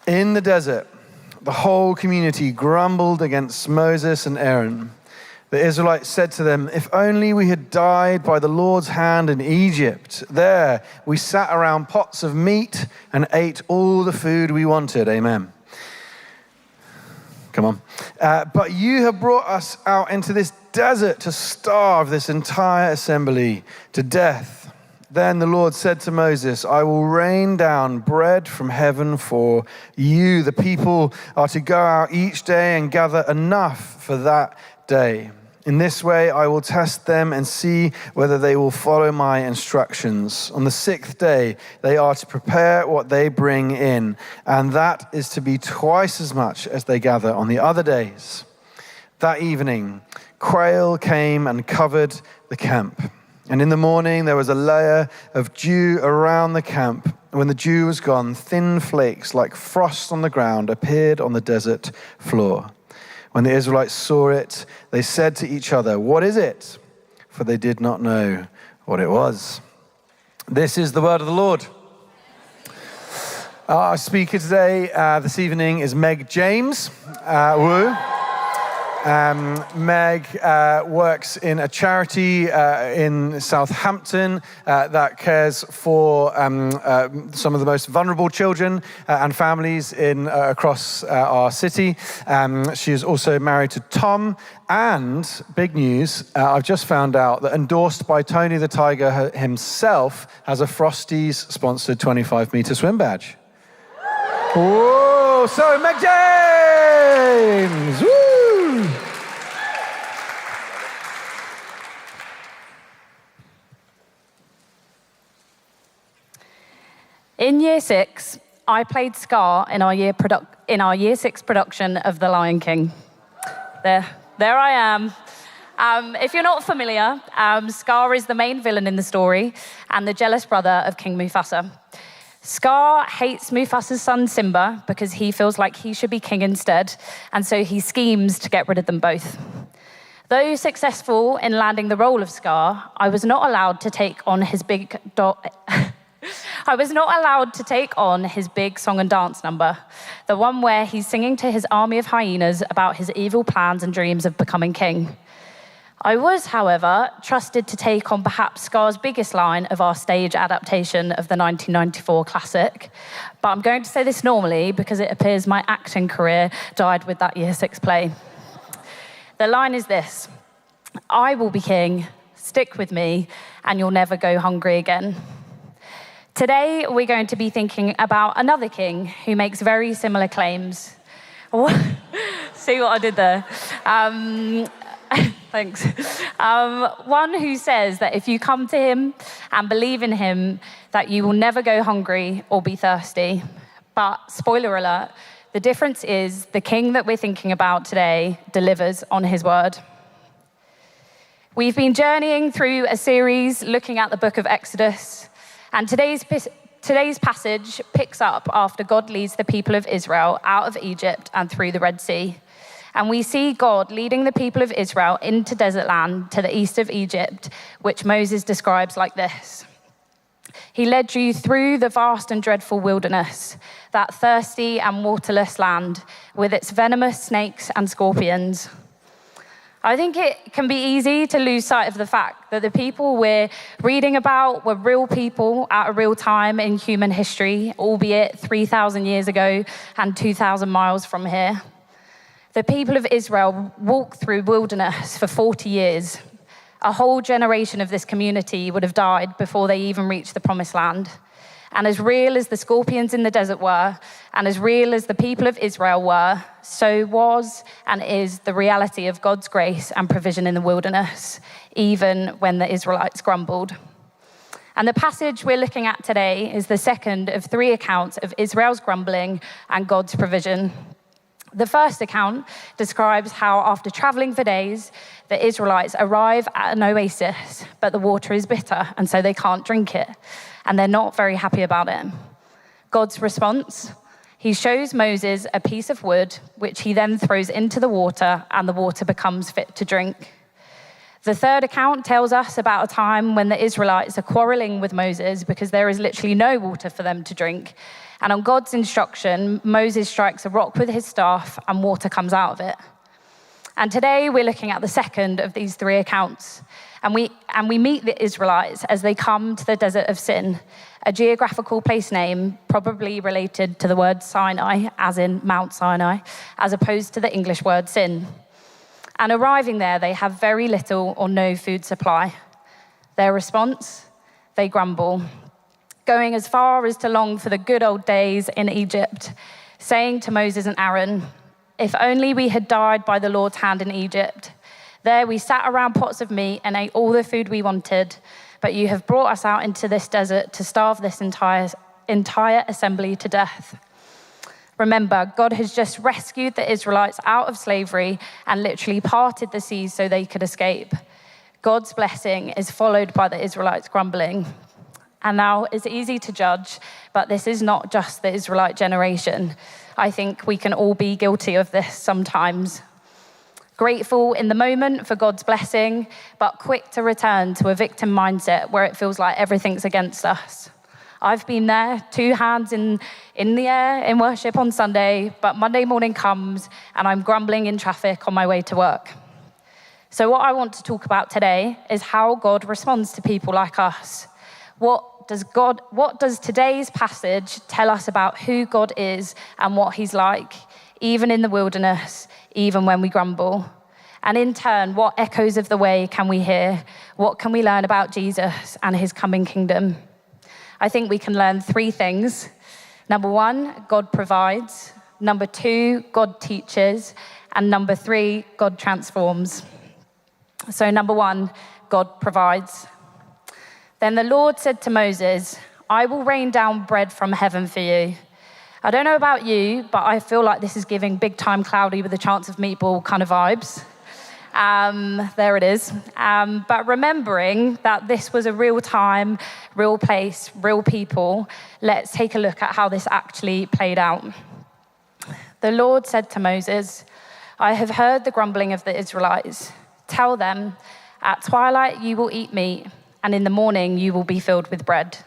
In the desert, the whole community grumbled against Moses and Aaron. The Israelites said to them, "If only we had died by the Lord's hand in Egypt. There we sat around pots of meat and ate all the food we wanted." Amen. Come on. But you have brought us out into this desert to starve this entire assembly to death. Then the Lord said to Moses, "I will rain down bread from heaven for you. The people are to go out each day and gather enough for that day. In this way, I will test them and see whether they will follow my instructions. On the 6th day, they are to prepare what they bring in, and that is to be twice as much as they gather on the other days." That evening, quail came and covered the camp. And in the morning, there was a layer of dew around the camp. And when the dew was gone, thin flakes like frost on the ground appeared on the desert floor. When the Israelites saw it, they said to each other, "What is it?" For they did not know what it was. This is the word of the Lord. Our speaker today, this evening, is Meg James. Woo. Meg works in a charity in Southampton that cares for some of the most vulnerable children and families across our city. She is also married to Tom, and big news, I've just found out that endorsed by Tony the Tiger himself, has a Frosties sponsored 25-meter swim badge. Whoa! So Meg James! Woo! In year 6, I played Scar in our year 6 production of The Lion King. There I am. If you're not familiar, Scar is the main villain in the story and the jealous brother of King Mufasa. Scar hates Mufasa's son Simba because he feels like he should be king instead, and so he schemes to get rid of them both. Though successful in landing the role of Scar, I was not allowed to take on his big song and dance number, the one where he's singing to his army of hyenas about his evil plans and dreams of becoming king. I was, however, trusted to take on perhaps Scar's biggest line of our stage adaptation of the 1994 classic, but I'm going to say this normally because it appears my acting career died with that year 6 play. The line is this: "I will be king, stick with me, and you'll never go hungry again." Today, we're going to be thinking about another king who makes very similar claims. See what I did there? Thanks. One who says that if you come to him and believe in him, that you will never go hungry or be thirsty. But spoiler alert, the difference is the king that we're thinking about today delivers on his word. We've been journeying through a series looking at the book of Exodus, and today's passage picks up after God leads the people of Israel out of Egypt and through the Red Sea. And we see God leading the people of Israel into desert land to the east of Egypt, which Moses describes like this: "He led you through the vast and dreadful wilderness, that thirsty and waterless land with its venomous snakes and scorpions." I think it can be easy to lose sight of the fact that the people we're reading about were real people at a real time in human history, albeit 3,000 years ago and 2,000 miles from here. The people of Israel walked through wilderness for 40 years. A whole generation of this community would have died before they even reached the promised land. And as real as the scorpions in the desert were, and as real as the people of Israel were, so was and is the reality of God's grace and provision in the wilderness, even when the Israelites grumbled. And the passage we're looking at today is the second of 3 accounts of Israel's grumbling and God's provision. The first account describes how after traveling for days, the Israelites arrive at an oasis, but the water is bitter, and so they can't drink it, and they're not very happy about it. God's response: he shows Moses a piece of wood, which he then throws into the water, and the water becomes fit to drink. The third account tells us about a time when the Israelites are quarreling with Moses because there is literally no water for them to drink. And on God's instruction, Moses strikes a rock with his staff and water comes out of it. And today we're looking at the second of these three accounts. And we meet the Israelites as they come to the desert of Sin, a geographical place name probably related to the word Sinai, as in Mount Sinai, as opposed to the English word sin. And arriving there, they have very little or no food supply. Their response? They grumble, going as far as to long for the good old days in Egypt, saying to Moses and Aaron, "If only we had died by the Lord's hand in Egypt. There we sat around pots of meat and ate all the food we wanted, but you have brought us out into this desert to starve this entire assembly to death." Remember, God has just rescued the Israelites out of slavery and literally parted the seas so they could escape. God's blessing is followed by the Israelites grumbling. And now it's easy to judge, but this is not just the Israelite generation. I think we can all be guilty of this sometimes. Grateful in the moment for God's blessing, but quick to return to a victim mindset where it feels like everything's against us. I've been there, two hands in the air in worship on Sunday, but Monday morning comes and I'm grumbling in traffic on my way to work. So what I want to talk about today is how God responds to people like us. What does today's passage tell us about who God is and what he's like, even in the wilderness, even when we grumble? And in turn, what echoes of the way can we hear? What can we learn about Jesus and his coming kingdom? I think we can learn three things. Number one, God provides. Number two, God teaches. And number three, God transforms. So number one, God provides. Then the Lord said to Moses, "I will rain down bread from heaven for you." I don't know about you, but I feel like this is giving big time cloudy with a chance of meatball kind of vibes. There it is. But remembering that this was a real time, real place, real people, let's take a look at how this actually played out. The Lord said to Moses, "I have heard the grumbling of the Israelites. Tell them, at twilight you will eat meat, and in the morning you will be filled with bread.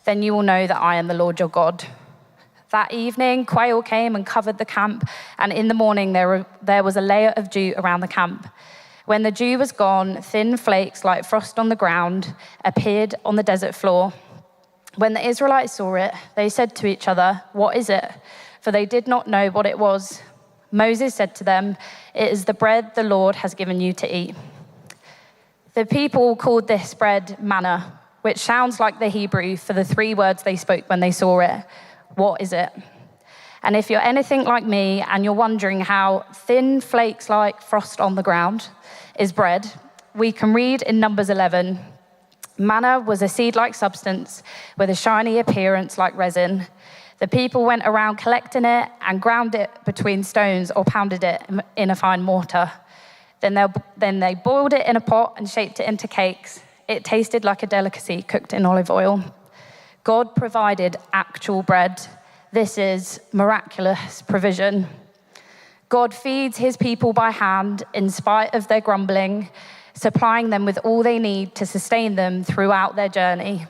Then you will know that I am the Lord your God." That evening, quail came and covered the camp, and in the morning there was a layer of dew around the camp. When the dew was gone, thin flakes like frost on the ground appeared on the desert floor. When the Israelites saw it, they said to each other, "What is it?" For they did not know what it was. Moses said to them, "It is the bread the Lord has given you to eat." The people called this bread manna, which sounds like the Hebrew for the three words they spoke when they saw it. What is it? And if you're anything like me and you're wondering how thin flakes like frost on the ground is bread, we can read in Numbers 11. Manna was a seed-like substance with a shiny appearance like resin. The people went around collecting it and ground it between stones or pounded it in a fine mortar. Then they boiled it in a pot and shaped it into cakes. It tasted like a delicacy cooked in olive oil. God provided actual bread. This is miraculous provision. God feeds his people by hand in spite of their grumbling, supplying them with all they need to sustain them throughout their journey.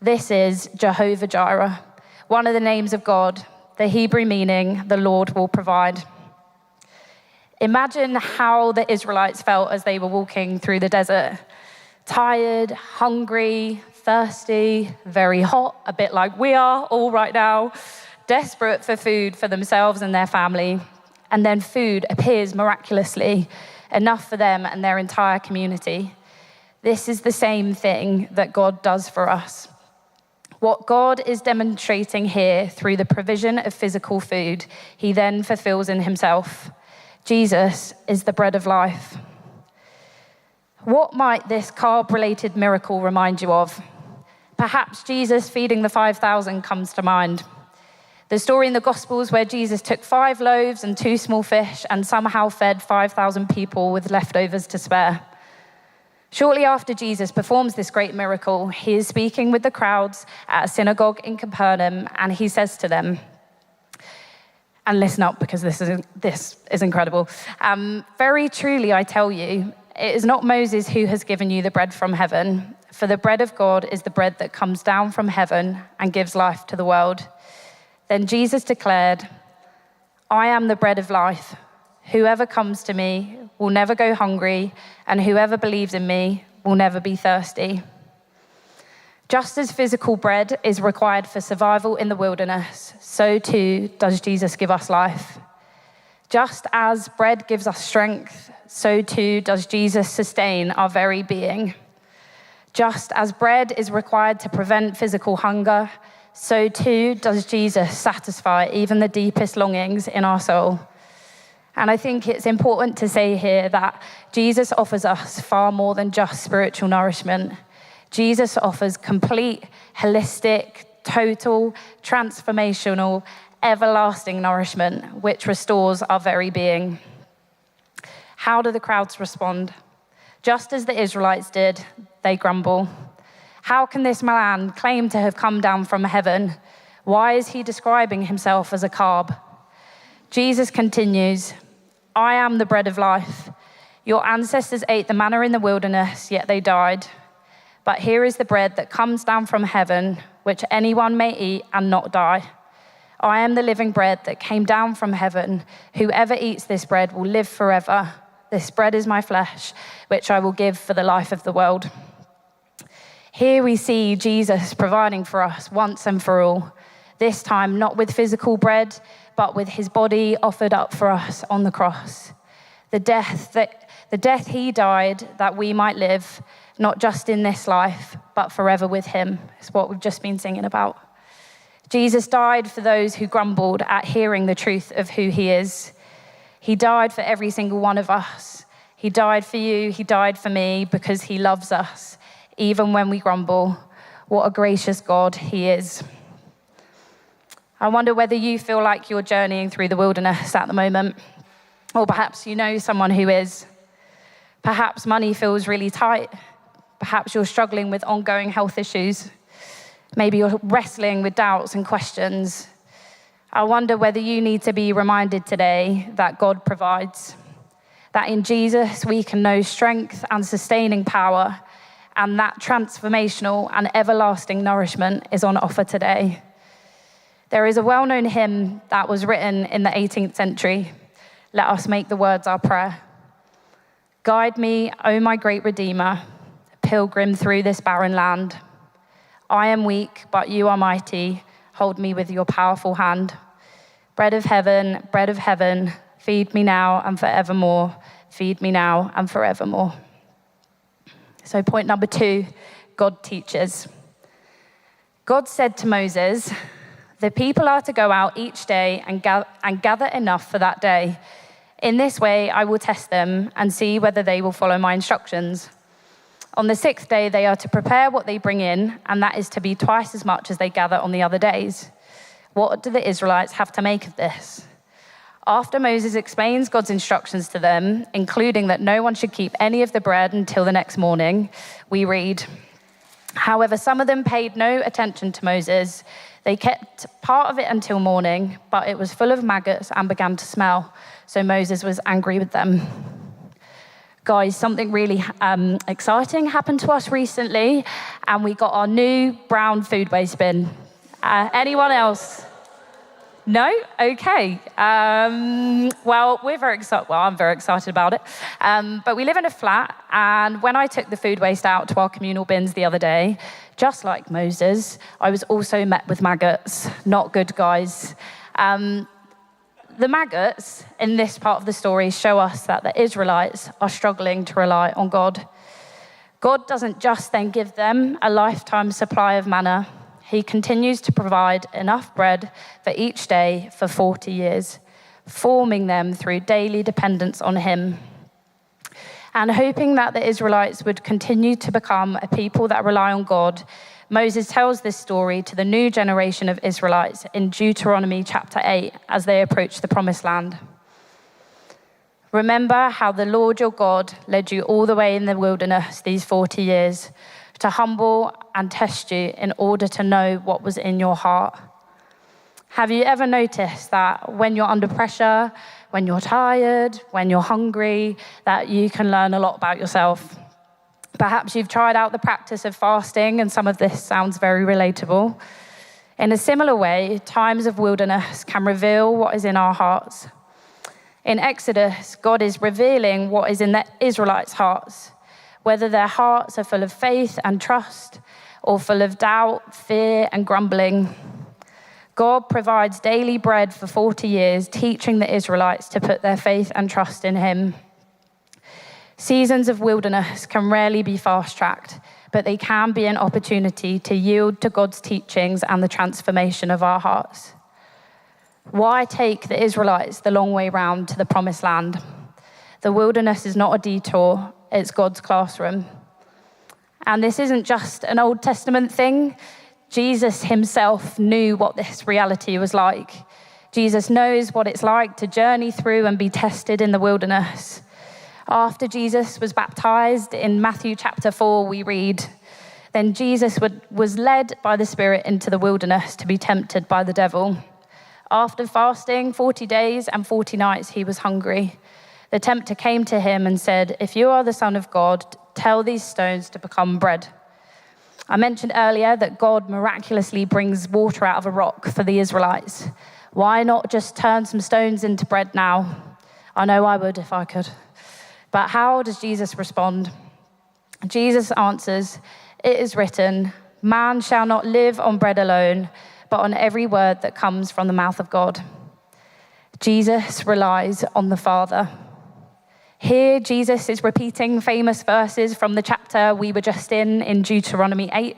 This is Jehovah Jireh, one of the names of God, the Hebrew meaning the Lord will provide. Imagine how the Israelites felt as they were walking through the desert. Tired, hungry, thirsty, very hot, a bit like we are all right now, desperate for food for themselves and their family. And then food appears miraculously, enough for them and their entire community. This is the same thing that God does for us. What God is demonstrating here through the provision of physical food, he then fulfills in himself. Jesus is the bread of life. What might this carb-related miracle remind you of? Perhaps Jesus feeding the 5,000 comes to mind. The story in the Gospels where Jesus took 5 loaves and 2 small fish and somehow fed 5,000 people with leftovers to spare. Shortly after Jesus performs this great miracle, he is speaking with the crowds at a synagogue in Capernaum, and he says to them, and listen up because this is incredible. Very truly, I tell you, it is not Moses who has given you the bread from heaven, for the bread of God is the bread that comes down from heaven and gives life to the world. Then Jesus declared, I am the bread of life. Whoever comes to me will never go hungry, and whoever believes in me will never be thirsty. Just as physical bread is required for survival in the wilderness, so too does Jesus give us life. Just as bread gives us strength, so too does Jesus sustain our very being. Just as bread is required to prevent physical hunger, so too does Jesus satisfy even the deepest longings in our soul. And I think it's important to say here that Jesus offers us far more than just spiritual nourishment. Jesus offers complete, holistic, total, transformational, everlasting nourishment, which restores our very being. How do the crowds respond? Just as the Israelites did, they grumble. How can this man claim to have come down from heaven? Why is he describing himself as a carb? Jesus continues, I am the bread of life. Your ancestors ate the manna in the wilderness, yet they died. But here is the bread that comes down from heaven, which anyone may eat and not die. I am the living bread that came down from heaven. Whoever eats this bread will live forever. This bread is my flesh, which I will give for the life of the world. Here we see Jesus providing for us once and for all, this time not with physical bread, but with his body offered up for us on the cross. The death he died that we might live, not just in this life, but forever with him. It's what we've just been singing about. Jesus died for those who grumbled at hearing the truth of who he is. He died for every single one of us. He died for you, he died for me, because he loves us, even when we grumble. What a gracious God he is. I wonder whether you feel like you're journeying through the wilderness at the moment, or perhaps you know someone who is. Perhaps money feels really tight. Perhaps you're struggling with ongoing health issues. Maybe you're wrestling with doubts and questions. I wonder whether you need to be reminded today that God provides, that in Jesus we can know strength and sustaining power, and that transformational and everlasting nourishment is on offer today. There is a well-known hymn that was written in the 18th century. Let us make the words our prayer. Guide me, O my great Redeemer, pilgrim through this barren land. I am weak, but you are mighty. Hold me with your powerful hand. Bread of heaven, feed me now and forevermore. Feed me now and forevermore. So point number 2, God teaches. God said to Moses, the people are to go out each day and gather enough for that day. In this way, I will test them and see whether they will follow my instructions. On the 6th day, they are to prepare what they bring in, and that is to be twice as much as they gather on the other days. What do the Israelites have to make of this? After Moses explains God's instructions to them, including that no one should keep any of the bread until the next morning, we read, however, some of them paid no attention to Moses. They kept part of it until morning, but it was full of maggots and began to smell. So Moses was angry with them. Guys, something really exciting happened to us recently, and we got our new brown food waste bin. Anyone else? No? Okay. Well, we're very excited. Well, I'm very excited about it. But we live in a flat, and when I took the food waste out to our communal bins the other day, just like Moses, I was also met with maggots. Not good, guys. The maggots in this part of the story show us that the Israelites are struggling to rely on God. God doesn't just then give them a lifetime supply of manna. He continues to provide enough bread for each day for 40 years, forming them through daily dependence on him. And hoping that the Israelites would continue to become a people that rely on God, Moses tells this story to the new generation of Israelites in Deuteronomy chapter 8 as they approach the promised land. Remember how the Lord your God led you all the way in the wilderness these 40 years to humble and test you in order to know what was in your heart, Have you ever noticed that when you're under pressure, when you're tired, when you're hungry, that you can learn a lot about yourself? Perhaps you've tried out the practice of fasting, and some of this sounds very relatable. In a similar way, times of wilderness can reveal what is in our hearts. In Exodus, God is revealing what is in the Israelites' hearts, whether their hearts are full of faith and trust or full of doubt, fear, and grumbling. God provides daily bread for 40 years, teaching the Israelites to put their faith and trust in him. Seasons of wilderness can rarely be fast-tracked, but they can be an opportunity to yield to God's teachings and the transformation of our hearts. Why take the Israelites the long way round to the promised land? The wilderness is not a detour, it's God's classroom. And this isn't just an Old Testament thing. Jesus himself knew what this reality was like. Jesus knows what it's like to journey through and be tested in the wilderness. After Jesus was baptized, in Matthew chapter 4, we read, "Then Jesus was led by the Spirit into the wilderness to be tempted by the devil. After fasting 40 days and 40 nights, he was hungry. The tempter came to him and said, 'If you are the Son of God, tell these stones to become bread.'" I mentioned earlier that God miraculously brings water out of a rock for the Israelites. Why not just turn some stones into bread now? I know I would if I could. But how does Jesus respond? Jesus answers, "It is written, man shall not live on bread alone, but on every word that comes from the mouth of God." Jesus relies on the Father. Here, Jesus is repeating famous verses from the chapter we were just in Deuteronomy 8.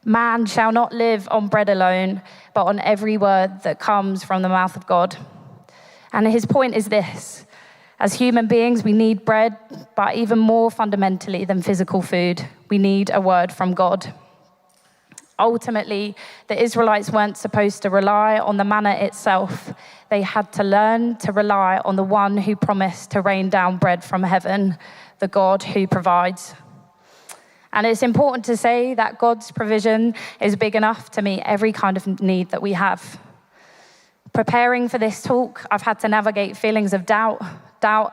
Man shall not live on bread alone, but on every word that comes from the mouth of God. And his point is this: as human beings, we need bread, but even more fundamentally than physical food, we need a word from God. Ultimately, the Israelites weren't supposed to rely on the manna itself. They had to learn to rely on the one who promised to rain down bread from heaven, the God who provides. And it's important to say that God's provision is big enough to meet every kind of need that we have. Preparing for this talk, I've had to navigate feelings of doubt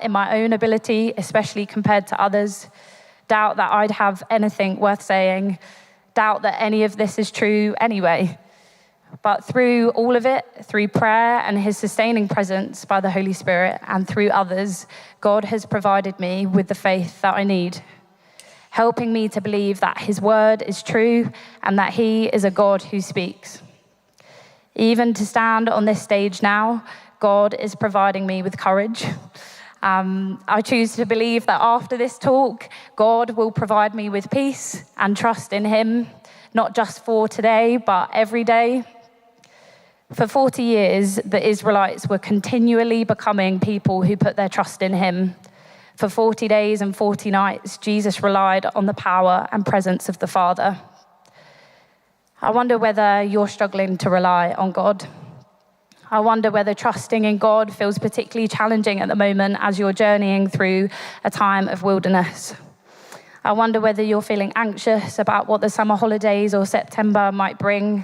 in my own ability, especially compared to others, doubt that I'd have anything worth saying, doubt that any of this is true anyway. But through all of it, through prayer and his sustaining presence by the Holy Spirit and through others, God has provided me with the faith that I need, helping me to believe that his word is true and that he is a God who speaks. Even to stand on this stage now, God is providing me with courage. I choose to believe that after this talk, God will provide me with peace and trust in him, not just for today, but every day. For 40 years, the Israelites were continually becoming people who put their trust in him. For 40 days and 40 nights, Jesus relied on the power and presence of the Father. I wonder whether you're struggling to rely on God. I wonder whether trusting in God feels particularly challenging at the moment as you're journeying through a time of wilderness. I wonder whether you're feeling anxious about what the summer holidays or September might bring.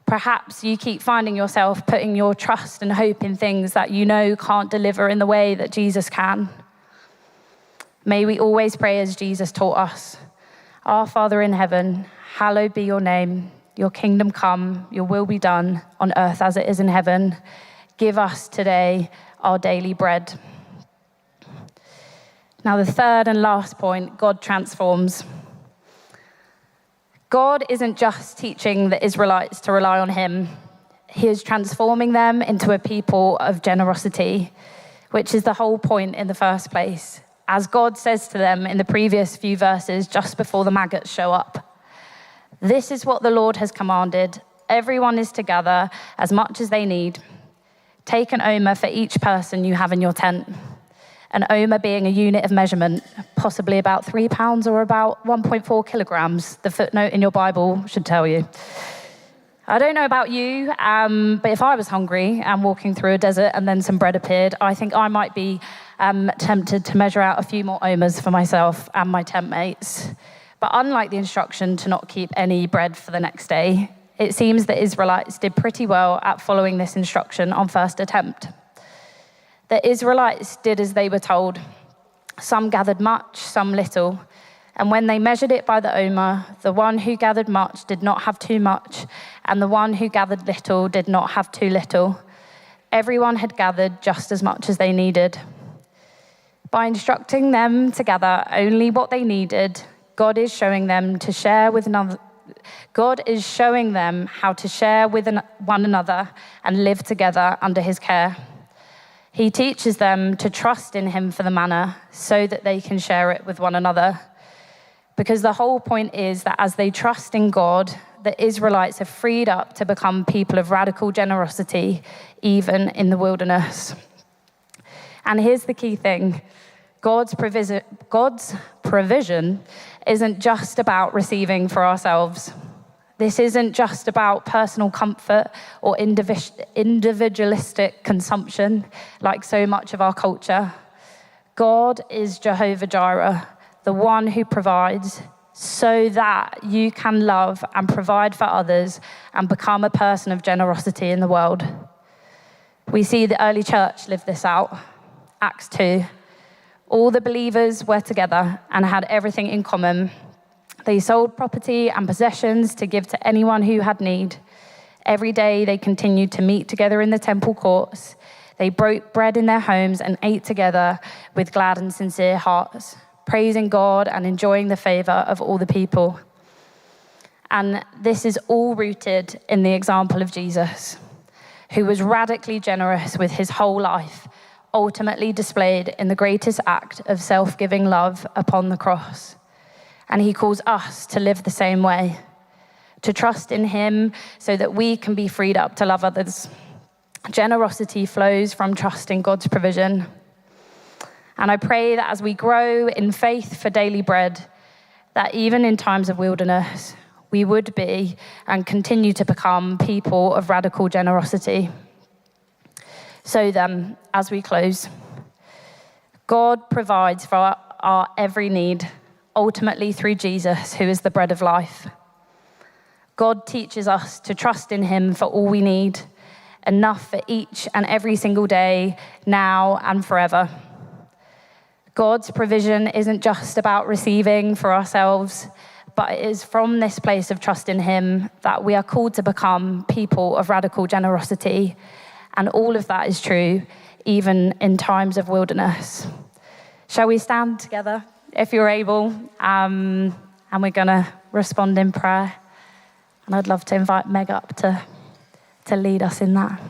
Perhaps you keep finding yourself putting your trust and hope in things that you know can't deliver in the way that Jesus can. May we always pray as Jesus taught us. Our Father in heaven, hallowed be your name. Your kingdom come, your will be done on earth as it is in heaven. Give us today our daily bread. Now, the third and last point, God transforms. God isn't just teaching the Israelites to rely on him. He is transforming them into a people of generosity, which is the whole point in the first place. As God says to them in the previous few verses, just before the maggots show up. This is what the Lord has commanded. Everyone is to gather as much as they need. Take an omer for each person you have in your tent. An omer being a unit of measurement, possibly about 3 pounds or about 1.4 kilograms. The footnote in your Bible should tell you. I don't know about you, but if I was hungry and walking through a desert and then some bread appeared, I think I might be tempted to measure out a few more omers for myself and my tent mates. But unlike the instruction to not keep any bread for the next day, It seems the Israelites did pretty well at following this instruction on first attempt. The Israelites did as they were told. Some gathered much, some little. And when they measured it by the omer, the one who gathered much did not have too much, and the one who gathered little did not have too little. Everyone had gathered just as much as they needed. By instructing them to gather only what they needed, God is showing them how to share with one another and live together under his care. He teaches them to trust in him for the manna so that they can share it with one another. Because the whole point is that as they trust in God, the Israelites are freed up to become people of radical generosity, even in the wilderness. And here's the key thing. God's provision isn't just about receiving for ourselves. This isn't just about personal comfort or individualistic consumption, like so much of our culture. God is Jehovah Jireh, the one who provides so that you can love and provide for others and become a person of generosity in the world. We see the early church live this out. Acts 2. All the believers were together and had everything in common. They sold property and possessions to give to anyone who had need. Every day they continued to meet together in the temple courts. They broke bread in their homes and ate together with glad and sincere hearts, praising God and enjoying the favor of all the people. And this is all rooted in the example of Jesus, who was radically generous with his whole life, ultimately displayed in the greatest act of self-giving love upon the cross. And he calls us to live the same way, to trust in him so that we can be freed up to love others. Generosity flows from trust in God's provision. And I pray that as we grow in faith for daily bread, that even in times of wilderness, we would be and continue to become people of radical generosity. So then, as we close, God provides for our every need, ultimately through Jesus, who is the bread of life. God teaches us to trust in him for all we need, enough for each and every single day, now and forever. God's provision isn't just about receiving for ourselves, but it is from this place of trust in him that we are called to become people of radical generosity. And all of that is true, even in times of wilderness. Shall we stand together, if you're able? And we're going to respond in prayer. And I'd love to invite Meg up to lead us in that.